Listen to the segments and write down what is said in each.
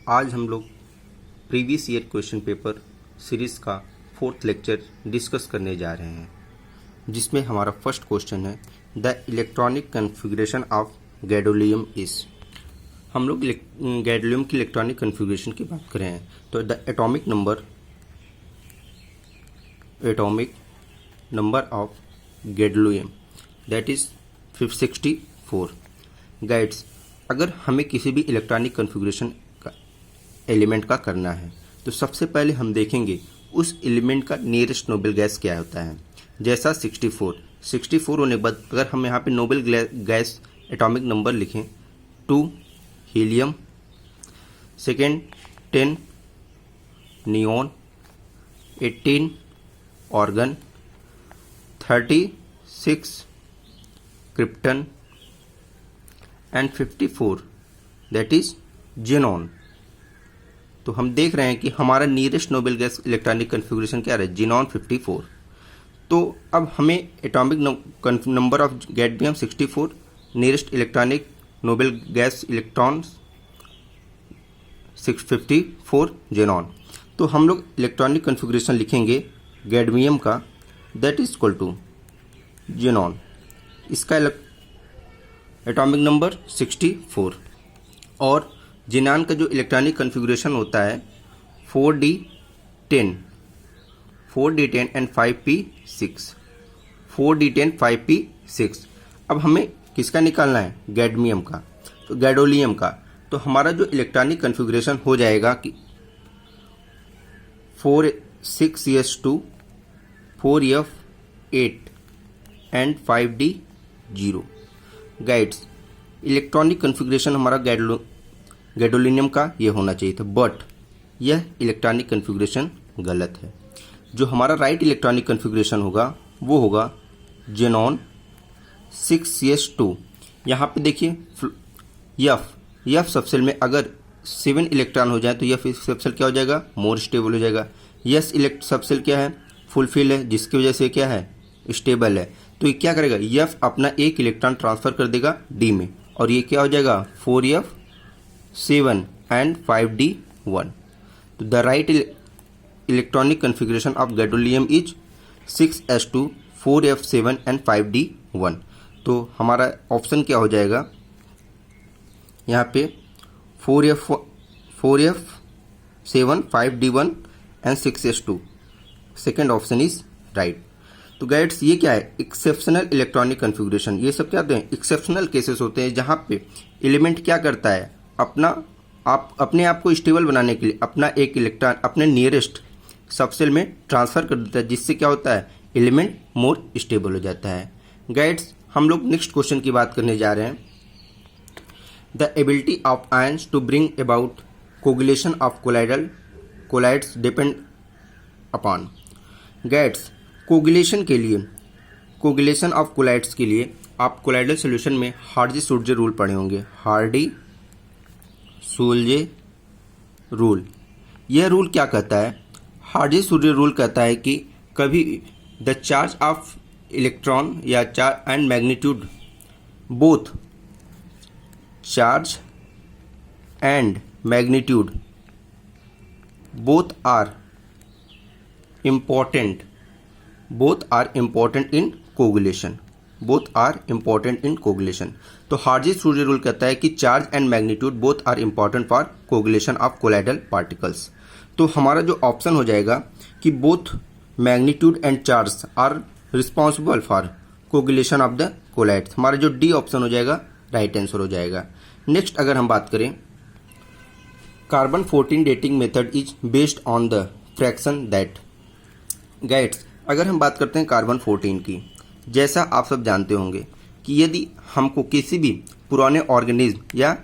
आज हम लोग previous year question paper series का 4th लेक्चर डिस्कस करने जा रहे हैं, जिसमें हमारा फर्स्ट क्वेश्चन है the electronic configuration of gadolinium is. हम लोग गैडोलियम की इलेक्ट्रॉनिक कन्फिग्रेशन की बात कर रहे हैं। तो the atomic number of gadolinium that is 564। Guides, अगर हमें किसी भी इलेक्ट्रॉनिक कन्फिग्रेशन का एलिमेंट का करना है तो सबसे पहले हम देखेंगे उस एलिमेंट का नियरेस्ट नोबल गैस क्या होता है। जैसा 64 होने के बाद अगर हम यहाँ पे नोबल गैस एटॉमिक नंबर लिखें 2 helium, second 10 neon, 18 argon, 36 krypton and 54 that is xenon. तो हम देख रहे हैं कि हमारा nearest noble gas electronic configuration क्या है, जेनॉन 54। तो अब हमें atomic number of gadolinium 64, nearest electronic noble gas electron 654 xenon. तो हम लोग इलेक्ट्रॉनिक कन्फिग्रेशन लिखेंगे गैडोलियम का that is equal to xenon, इसका एटॉमिक नंबर 64, और जेनॉन का जो इलेक्ट्रॉनिक कन्फिग्रेशन होता है 4d10 and 5p6, 4d10 5p6। अब हमें किसका निकालना है, गैडोलियम का। तो गैडोलियम का तो हमारा जो इलेक्ट्रॉनिक कन्फिग्रेशन हो जाएगा कि 4 6s2 4f8 and 5d0। Guides, electronic configuration हमारा गैडोलियम का ये होना चाहिए था, बट यह इलेक्ट्रॉनिक कन्फिग्रेशन गलत है। जो हमारा राइट इलेक्ट्रॉनिक कन्फिग्रेशन होगा वो होगा जेनॉन 6s2। यहाँ पे देखिए यफ सबसेल में अगर 7 इलेक्ट्रॉन हो जाए तो यफ सबसेल क्या हो जाएगा, मोर स्टेबल हो जाएगा। यस सबसेल क्या है, फुलफिल है, जिसकी वजह से क्या है, स्टेबल है। तो ये क्या करेगा, यफ अपना एक इलेक्ट्रॉन ट्रांसफर कर देगा डी में, और ये क्या हो जाएगा 4f7 एंड 5d1। तो the right electronic configuration of gadolinium is 6s2 4f7 and 5d1। तो हमारा ऑप्शन क्या हो जाएगा यहाँ पे 4f7 5d1 and 6s2। Second option is right. तो गाइड्स, ये क्या है, एक्सेप्शनल इलेक्ट्रॉनिक कन्फिग्रेशन। ये सब क्या होते हैं, एक्सेप्शनल केसेस होते हैं जहाँ पे एलिमेंट क्या करता है, अपने आप को स्टेबल बनाने के लिए अपना एक इलेक्ट्रॉन अपने नियरेस्ट सबसेल में ट्रांसफर कर देता है, जिससे क्या होता है, एलिमेंट मोर स्टेबल हो जाता है। गाइड्स, हम लोग नेक्स्ट क्वेश्चन की बात करने जा रहे हैं। The ability of ions to bring about coagulation of colloids depend upon. Guides, coagulation of colloids के लिए आप कोलाइडल सोल्यूशन में हार्डी-सूल्जे रूल पढ़े होंगे। हार्डी-सूल्जे रूल, यह रूल क्या कहता है, हार्डी-सूल्जे रूल कहता है कि कभी द चार्ज ऑफ इलेक्ट्रॉन या charge and magnitude, both charge and magnitude both are important in coagulation, तो हार्डी-सूल्जे रूल कहता है कि charge and magnitude both are important for coagulation of colloidal particles. तो हमारा जो ऑप्शन हो जाएगा कि both magnitude and charge are responsible for coagulation of the colloids. हमारा जो डी ऑप्शन हो जाएगा राइट आंसर हो जाएगा। नेक्स्ट अगर हम बात करें, carbon 14 dating method is based on the fraction that. Guides, अगर हम बात करते हैं कार्बन 14 की, जैसा आप सब जानते होंगे कि यदि हमको किसी भी पुराने ऑर्गेनिज्म या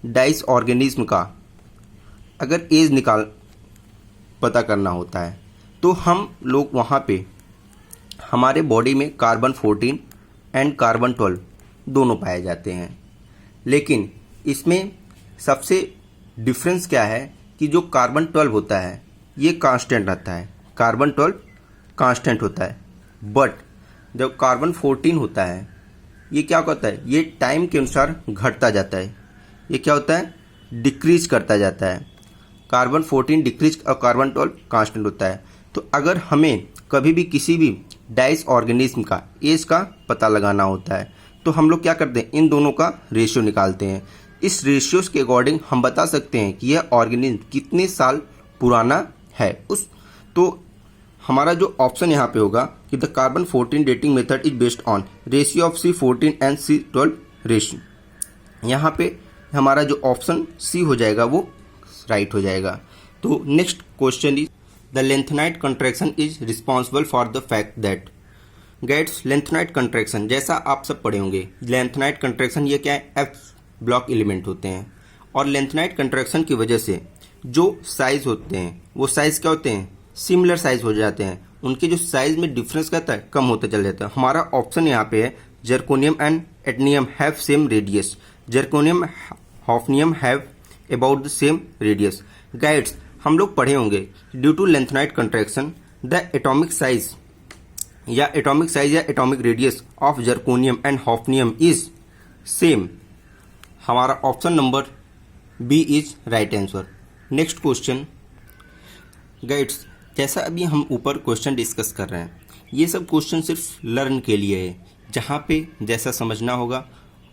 डाइस ऑर्गेनिज्म का अगर एज पता करना होता है तो हम लोग वहाँ पे हमारे बॉडी में कार्बन 14 एंड कार्बन 12 दोनों पाए जाते हैं। लेकिन इसमें सबसे डिफरेंस क्या है कि जो कार्बन 12 होता है ये कांस्टेंट रहता है, कार्बन 12 कांस्टेंट होता है, बट जब कार्बन 14 होता है ये क्या होता है, ये टाइम के अनुसार घटता जाता है, ये क्या होता है, डिक्रीज करता जाता है। कार्बन 14 डिक्रीज और कार्बन 12 कांस्टेंट होता है। तो अगर हमें कभी भी किसी भी डाइस ऑर्गेनिज्म का एज का पता लगाना होता है तो हम लोग क्या करते हैं, इन दोनों का रेशियो निकालते हैं। इस रेशियोज के अकॉर्डिंग हम बता सकते हैं कि यह ऑर्गेनिज्म कितने साल पुराना है। तो हमारा जो ऑप्शन यहाँ पे होगा कि the carbon 14 dating method is based on ratio of C14 and C12 ratio. यहाँ पे हमारा जो ऑप्शन सी हो जाएगा वो राइट हो जाएगा। तो next question is the lanthanide contraction is responsible for the fact that. Guides, lanthanide contraction जैसा आप सब पढ़े होंगे, लेंथेनाइट कंट्रैक्शन ये क्या है, एफ ब्लॉक एलिमेंट होते हैं और लेंथेनाइट कंट्रैक्शन की वजह से जो साइज होते हैं वो साइज क्या होते हैं, सिमिलर साइज हो जाते हैं। उनके जो साइज में डिफरेंस कहता है कम होता चल जाता है। हमारा ऑप्शन यहाँ पे है zirconium and hafnium have same radius, zirconium hafnium have about the same radius. Guides, हम लोग पढ़े होंगे due to lanthanide contraction the atomic size या atomic radius of zirconium and hafnium is same. हमारा option number B is right answer. Next question. Guides, जैसा अभी हम ऊपर क्वेश्चन डिस्कस कर रहे हैं, ये सब क्वेश्चन सिर्फ लर्न के लिए है, जहाँ पे जैसा समझना होगा,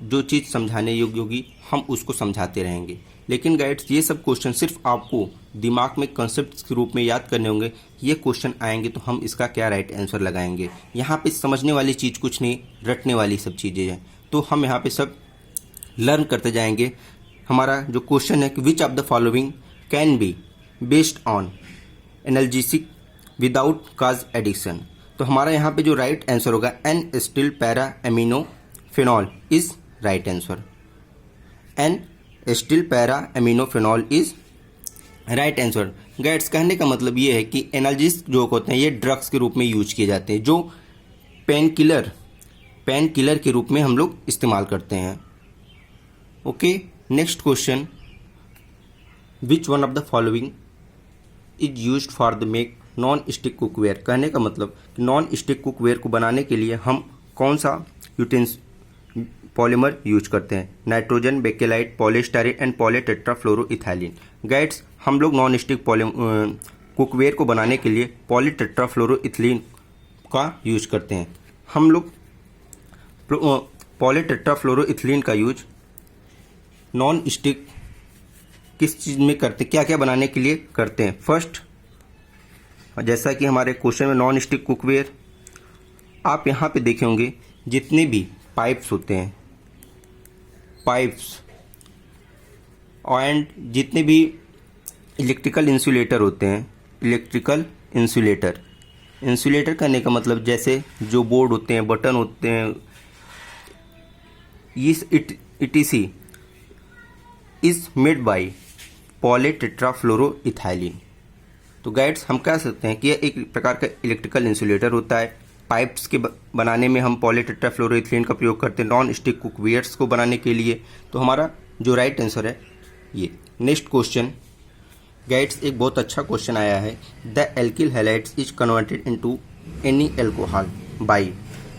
जो चीज़ समझाने योग्य होगी हम उसको समझाते रहेंगे। लेकिन गाइड्स, ये सब क्वेश्चन सिर्फ आपको दिमाग में कंसेप्ट के रूप में याद करने होंगे। ये क्वेश्चन आएंगे तो हम इसका क्या राइट आंसर लगाएंगे। यहाँ पे समझने वाली चीज़ कुछ नहीं, रटने वाली सब चीज़ें हैं। तो हम यहाँ पे सब लर्न करते जाएंगे। हमारा जो क्वेश्चन है कि which of the following can be based on analgesic without cause addiction. तो हमारा यहाँ पे जो राइट आंसर होगा n acetyl para amino phenol is right answer. N acetyl para amino phenol is right answer. Guides, कहने का मतलब ये है कि एनाल्जेसिक जो होते हैं ये ड्रग्स के रूप में यूज किए जाते हैं, जो पेन किलर के रूप में हम लोग इस्तेमाल करते हैं। Okay, next question. Which one of the following is used for the make non stick cookware. कहने का मतलब कि नॉन स्टिक कुकवेयर को बनाने के लिए हम कौन सा पॉलीमर यूज करते हैं, nitrogen, bakelite, polystyrene and polytetrafluoroethylene. Guides, हम लोग नॉन स्टिक कुकवेयर को बनाने के लिए पॉलीटेट्राफ्लोरोइथाइलिन का यूज करते हैं। हम लोग पॉलीटेट्राफ्लोरोइथाइलिन का यूज नॉन स्टिक किस चीज़ में करते, क्या क्या बनाने के लिए करते हैं। फर्स्ट, जैसा कि हमारे क्वेश्चन में नॉन स्टिक कुकवेयर, आप यहाँ पे देखे होंगे जितने भी पाइप्स होते हैं, पाइप्स एंड जितने भी इलेक्ट्रिकल इंसुलेटर होते हैं, इलेक्ट्रिकल इंसुलेटर करने का मतलब जैसे जो बोर्ड होते हैं, बटन होते हैं, ETC इज मेड बाई पॉलीटेट्राफ्लोरोइथाइलिन। तो गाइड्स, हम कह सकते हैं कि यह एक प्रकार का इलेक्ट्रिकल इंसुलेटर होता है। पाइप्स के बनाने में हम पॉलीटेट्राफ्लोरोइथाइलिन का प्रयोग करते हैं, नॉन स्टिक कुकवेयर्स को बनाने के लिए। तो हमारा जो राइट आंसर है ये। Next question. गाइड्स, एक बहुत अच्छा क्वेश्चन आया है। The alkyl halides is converted into any alcohol by.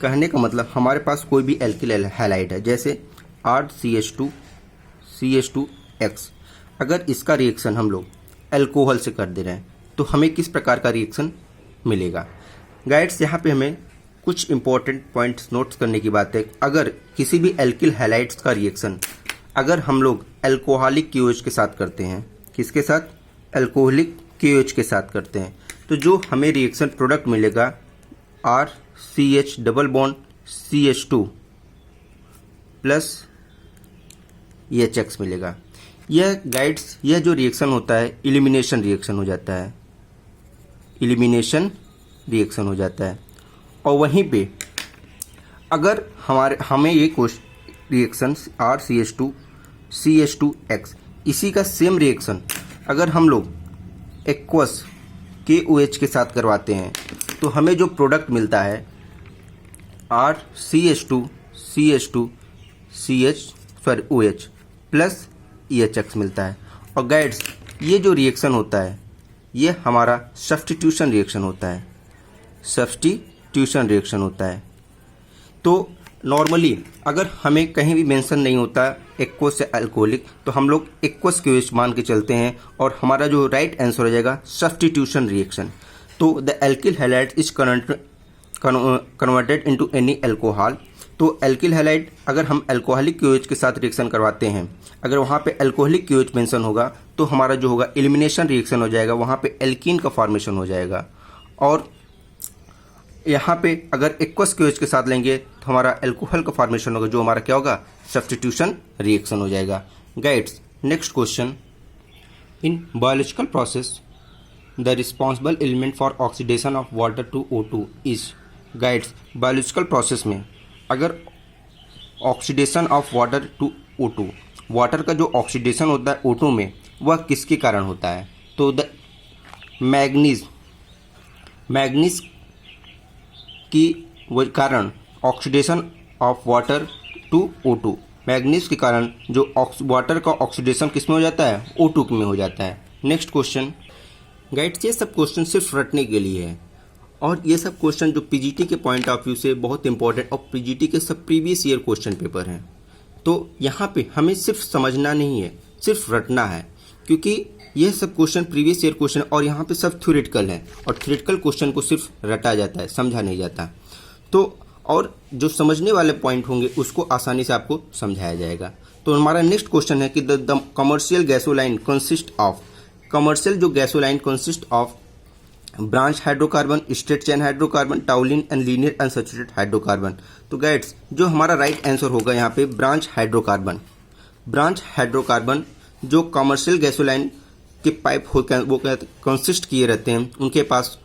कहने का मतलब हमारे पास कोई भी एल्किल हैलाइड है, जैसे CH2X। अगर इसका रिएक्शन हम लोग अल्कोहल से कर दे रहे हैं तो हमें किस प्रकार का रिएक्शन मिलेगा। गाइड्स, यहाँ पे हमें कुछ इंपॉर्टेंट पॉइंट्स नोट्स करने की बात है। अगर किसी भी एल्किल हैलाइड्स का रिएक्शन अगर हम लोग अल्कोहलिक KOH के साथ करते हैं, किसके साथ, अल्कोहलिक KOH के साथ करते हैं, तो जो हमें रिएक्शन प्रोडक्ट मिलेगा RCH double bond CH2 plus EHX मिलेगा। यह गाइड्स, यह जो रिएक्शन होता है एलिमिनेशन रिएक्शन हो जाता है, एलिमिनेशन रिएक्शन हो जाता है। और वहीं पे अगर हमें ये रिएक्शन RCH2 CH2X इसी का सेम रिएक्शन अगर हम लोग एक्वस KOH के साथ करवाते हैं तो हमें जो प्रोडक्ट मिलता है RCH2 OH प्लस EHX मिलता है। और गाइड्स, ये जो रिएक्शन होता है ये हमारा सब्स्टिट्यूशन रिएक्शन होता है, सब्स्टिट्यूशन रिएक्शन होता है। तो नॉर्मली अगर हमें कहीं भी मेंशन नहीं होता एक्वस से अल्कोहलिक तो हम लोग एक्वस के मान के चलते हैं और हमारा जो राइट आंसर हो जाएगा सब्स्टिट्यूशन रिएक्शन। तो the alkyl halide is converted into any alcohol. तो एल्किल हैलाइड अगर हम अल्कोहलिक क्यूएच के साथ रिएक्शन करवाते हैं, अगर वहाँ पे अल्कोहलिक क्यूएच मेंशन होगा तो हमारा जो होगा एलिमिनेशन रिएक्शन हो जाएगा, वहाँ पे एल्कीन का फॉर्मेशन हो जाएगा। और यहाँ पे अगर एक्वस क्यूएच के साथ लेंगे तो हमारा अल्कोहल का फॉर्मेशन होगा, जो हमारा क्या होगा सब्स्टिट्यूशन रिएक्शन हो जाएगा। Guides, next question, in biological process the responsible element for oxidation of water to O2 इज। गाइड्स, बायोलॉजिकल प्रोसेस में अगर oxidation of water to O2, water का जो ऑक्सीडेशन होता है O2 में वह किसके कारण होता है? तो द मैग्नीज की कारण oxidation of water to O2, manganese के कारण जो वाटर का ऑक्सीडेशन किस में हो जाता है O2 में हो जाता है। Next question. गाइड्स, ये सब क्वेश्चन सिर्फ रटने के लिए है और ये सब क्वेश्चन जो पीजीटी के पॉइंट ऑफ व्यू से बहुत इंपॉर्टेंट और पीजीटी के सब प्रीवियस ईयर क्वेश्चन पेपर हैं। तो यहाँ पे हमें सिर्फ समझना नहीं है, सिर्फ रटना है, क्योंकि यह सब क्वेश्चन प्रीवियस ईयर क्वेश्चन और यहाँ पे सब थ्योरेटिकल है और थ्योरेटिकल क्वेश्चन को सिर्फ रटा जाता है, समझा नहीं जाता। तो और जो समझने वाले पॉइंट होंगे उसको आसानी से आपको समझाया जाएगा। तो हमारा नेक्स्ट क्वेश्चन है कि the commercial gasoline consist of, commercial जो gasoline consist of branch hydrocarbon, straight chain hydrocarbon, toluene and linear unsaturated hydrocarbon. तो गाइड्स, जो हमारा राइट आंसर होगा यहाँ पे ब्रांच हाइड्रोकार्बन। ब्रांच हाइड्रोकार्बन जो कमर्शियल गैसोलाइन के पाइप होकर वो कंसिस्ट किए रहते हैं, उनके पास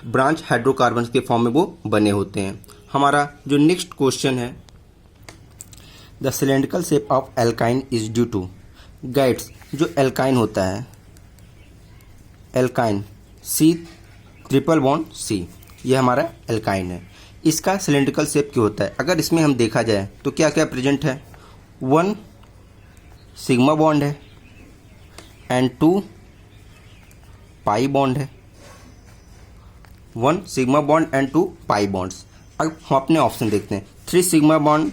ब्रांच हाइड्रोकार्बन के फॉर्म में वो बने होते हैं। हमारा जो नेक्स्ट क्वेश्चन है, the cylindrical shape of alkyne is due to. Guides, जो एल्काइन होता है, एल्काइन C≡C, यह हमारा एल्काइन है। इसका सिलेंड्रिकल शेप क्यों होता है? अगर इसमें हम देखा जाए तो क्या क्या प्रेजेंट है? 1 सिग्मा बॉन्ड है एंड 2 पाई बॉन्ड है। 1 sigma bond and 2 pi bonds. अब हम अपने ऑप्शन देखते हैं। 3 sigma bond,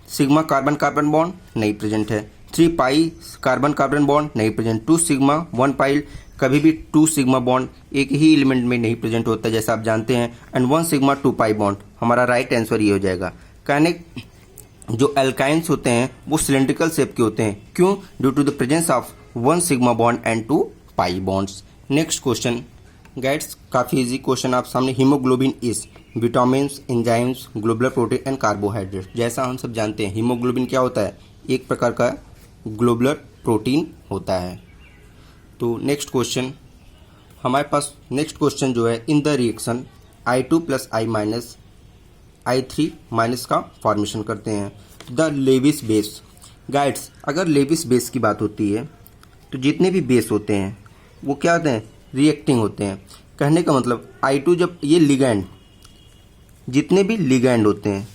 sigma carbon carbon bond नहीं प्रेजेंट है। 3 पाई कार्बन कार्बन बॉन्ड नहीं प्रेजेंट। 2 सिग्मा 1 पाई, कभी भी 2 सिग्मा बॉन्ड एक ही एलिमेंट में नहीं प्रेजेंट होता है जैसा आप जानते हैं। एंड 1 सिग्मा 2 पाई बॉन्ड, हमारा राइट आंसर ये हो जाएगा। कहने जो एल्काइंस होते हैं वो सिलेंड्रिकल शेप के होते हैं, क्यों? Due to the presence of 1 sigma bond and 2 pi bonds. Next question. Guides, काफ़ी इजी क्वेश्चन आप सामने। Haemoglobin is vitamins, enzymes, globular protein and carbohydrate. जैसा हम सब जानते हैं हीमोग्लोबिन क्या होता है? एक प्रकार का ग्लोबुलर प्रोटीन होता है। तो नेक्स्ट क्वेश्चन हमारे पास, नेक्स्ट क्वेश्चन जो है, in the reaction I2 + I- I3- का फॉर्मेशन करते हैं द लेविस बेस। गाइड्स, अगर लेविस बेस की बात होती है तो जितने भी बेस होते हैं वो क्या होते हैं? रिएक्टिंग होते हैं। कहने का मतलब I2 जब ये लिगैंड, जितने भी लिगैंड होते हैं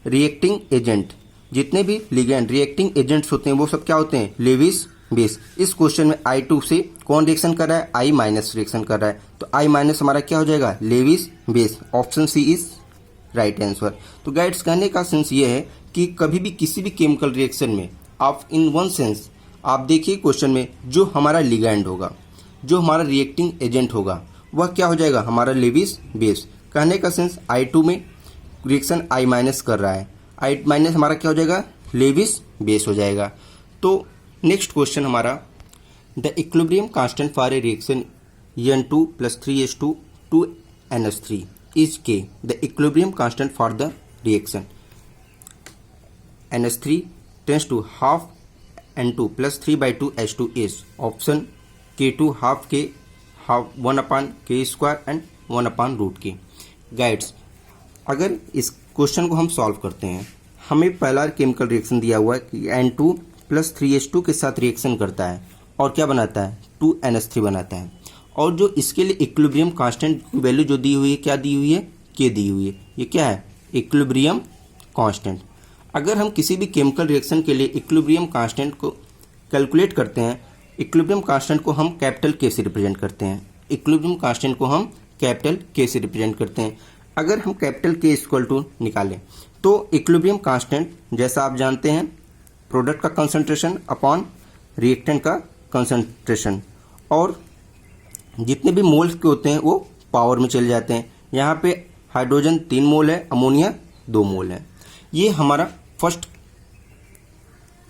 रिएक्टिंग एजेंट, जितने भी लिगैंड रिएक्टिंग एजेंट्स होते हैं वो सब क्या होते हैं? Lewis base. इस क्वेश्चन में I2 से कौन रिएक्शन कर रहा है? I- रिएक्शन कर रहा है। तो I- हमारा क्या हो जाएगा? Lewis base. Option C is right answer. तो गाइड्स, कहने का सेंस ये है कि कभी भी किसी भी केमिकल रिएक्शन में आप इन वन सेंस आप देखिए क्वेश्चन में जो हमारा लिगैंड होगा, जो हमारा रिएक्टिंग एजेंट होगा वह क्या हो जाएगा? हमारा लेविस बेस। कहने का सेंस I2 में रिएक्शन I- कर रहा है, I- हमारा क्या हो जाएगा? लेविस बेस हो जाएगा। तो नेक्स्ट क्वेश्चन हमारा, the equilibrium constant for a reaction N2 + 3H2 2NH3 is K। The equilibrium constant for the reaction NH3 tends to half N2 + 3/2H2 is option K2 half K, half 1/K² and 1/√K। Guides, अगर इस question को हम solve करते हैं, हमें पहला chemical reaction दिया हुआ है कि N2 + 3H2 के साथ रिएक्शन करता है और क्या बनाता है? 2NH3 बनाता है। और जो इसके लिए इक्विलिब्रियम कांस्टेंट की वैल्यू जो दी हुई है, क्या दी हुई है? K दी हुई है। ये क्या है? Equilibrium constant. अगर हम किसी भी केमिकल रिएक्शन के लिए इक्विलिब्रियम कांस्टेंट को कैलकुलेट करते हैं, इक्विलिब्रियम कांस्टेंट को हम कैपिटल K से रिप्रेजेंट करते हैं। इक्विलिब्रियम कांस्टेंट को हम कैपिटल K से रिप्रेजेंट करते हैं। अगर हम कैपिटल के इक्वल टू निकालें तो इक्विलिब्रियम कांस्टेंट जैसा आप जानते हैं प्रोडक्ट का कंसंट्रेशन अपॉन रिएक्टेंट का कंसंट्रेशन, और जितने भी मोल्स के होते हैं वो पावर में चले जाते हैं। यहाँ पे हाइड्रोजन 3 मोल है, अमोनिया 2 मोल है। ये हमारा फर्स्ट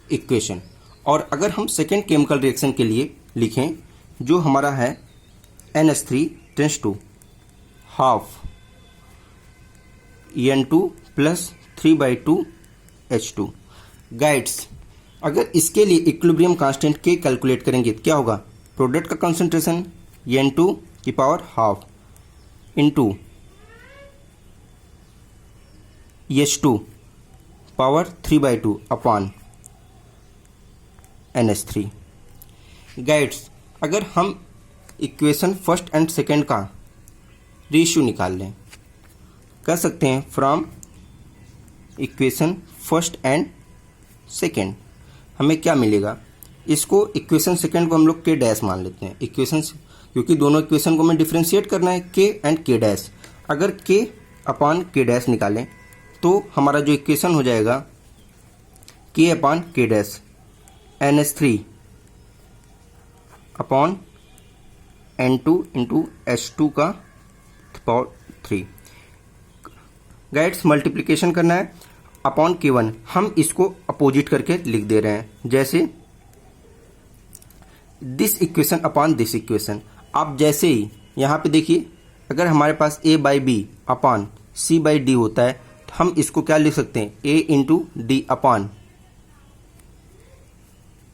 इक्वेशन। और अगर हम सेकेंड केमिकल रिएक्शन के लिए लिखें जो हमारा है NH3 tends to half En2 plus 3/2 H2। Guides, अगर इसके लिए इक्विलिब्रियम कांस्टेंट के कैलकुलेट करेंगे तो क्या होगा, प्रोडक्ट का कंसंट्रेशन En2 की power half into H2 power 3/2 upon NH3। Guides, अगर हम इक्वेशन फर्स्ट एंड सेकेंड का रेशियो निकाल लें, कर सकते हैं from equation first and second हमें क्या मिलेगा। इसको इक्वेशन सेकेंड को हम लोग के डैश मान लेते हैं इक्वेशन, क्योंकि दोनों इक्वेशन को हमें डिफ्रेंशिएट करना है के एंड के डैश। अगर के अपॉन के डैश निकालें तो हमारा जो इक्वेशन हो जाएगा के अपॉन के dash NH3 upon N2 into H2 का पावर 3। गाइड्स, मल्टीप्लिकेशन करना है अपॉन K1, हम इसको अपोजिट करके लिख दे रहे हैं, जैसे this equation upon this equation. आप जैसे ही यहाँ पे देखिए, अगर हमारे पास A/B अपॉन C/D होता है तो हम इसको क्या लिख सकते हैं, A इंटू डी अपॉन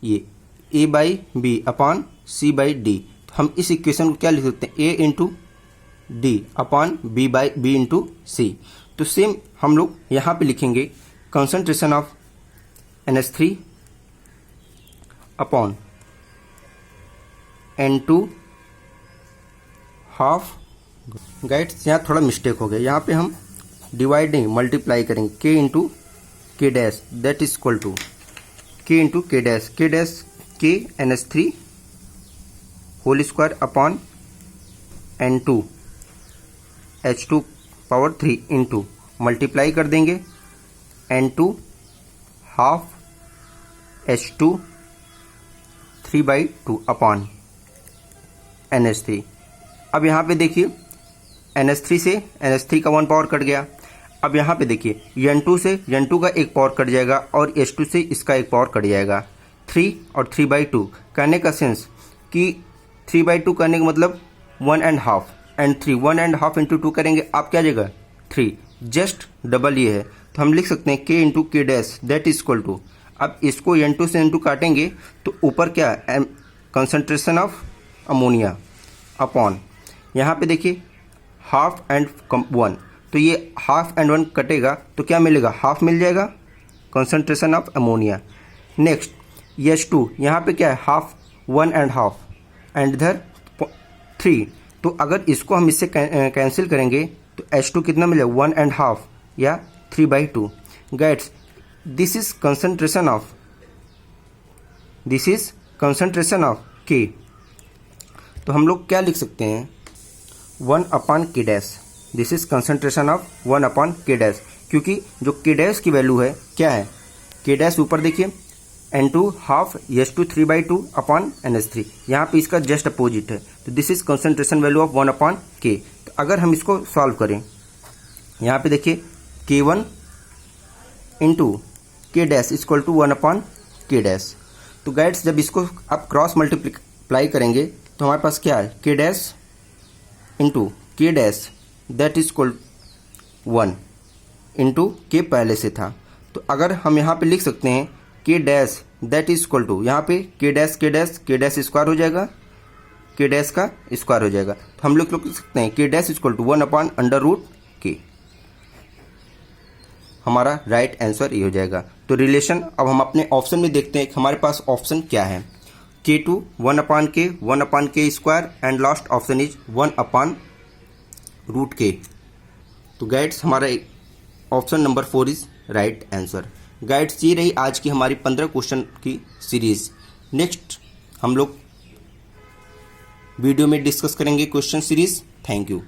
ये A/B अपॉन C/D। तो हम इस इक्वेशन को क्या लिख सकते हैं, A into D upon B into C। तो सेम हम लोग यहाँ पे लिखेंगे concentration of NH3 upon N2 half. Guides, यहाँ थोड़ा मिस्टेक हो गया, यहाँ पे हम डिवाइड नहीं मल्टीप्लाई करेंगे K into K dash that is equal to K into K dash K NH3 whole square upon N2 H2 power 3 into multiply कर देंगे N2 half H2 3/2 upon NH3। अब यहाँ पे देखिए NH3 से NH3 का 1 पावर कट गया। अब यहाँ पे देखिए N2 से N2 का 1 पावर कट जाएगा और H2 से इसका 1 पावर कट जाएगा। 3 और 3/2 कहने का सेंस कि 3/2 करने का मतलब 1.5 एंड 3 1.5 इंटू 2 करेंगे, आप क्या जाएगा 3, जस्ट डबल ये है। तो हम लिख सकते हैं K into K dash that is equal to, अब इसको N2 से N2 काटेंगे तो ऊपर क्या कंसंट्रेशन ऑफ अमोनिया अपॉन, यहाँ पे देखिए हाफ एंड 1, तो ये हाफ एंड 1 कटेगा तो क्या मिलेगा, हाफ मिल जाएगा concentration of ammonia. Next H2, यहाँ पे क्या है हाफ 1.5 एंड इधर 3, तो अगर इसको हम इससे कैंसिल करेंगे तो H2 कितना मिलेगा 1.5 या 3/2। Guides, this is concentration of K। तो हम लोग क्या लिख सकते हैं 1 अपॉन के dash, this is concentration of 1 upon के डैश, क्योंकि जो के डैश की वैल्यू है क्या है, के डैश ऊपर देखिए N2 half H2 3/2 upon NH3, यहाँ पे इसका जस्ट अपोजिट है, तो this is concentration value of 1 upon K। तो अगर हम इसको सॉल्व करें, यहाँ पे देखिए K1 into K dash equal to 1 upon के डैश। तो गाइड्स, जब इसको आप क्रॉस मल्टीप्लाई करेंगे तो हमारे पास क्या है के dash into K dash that is equal 1 into के पहले से था, तो अगर हम यहाँ पे लिख सकते हैं K dash that is equal to, यहाँ पे के डैश स्क्वायर हो जाएगा, के डैश का स्क्वायर हो जाएगा, तो हम लोग लिख सकते हैं K dash equal to 1 upon under root K. हमारा राइट आंसर ये हो जाएगा। तो रिलेशन अब हम अपने ऑप्शन में देखते हैं कि हमारे पास ऑप्शन क्या है, K2 1 upon K square and last option is 1 upon root K. तो गाइड्स, हमारा option number 4 is right answer. Guides, ये रही आज की हमारी 15 क्वेश्चन की सीरीज। नेक्स्ट हम लोग वीडियो में डिस्कस करेंगे क्वेश्चन सीरीज। Thank you.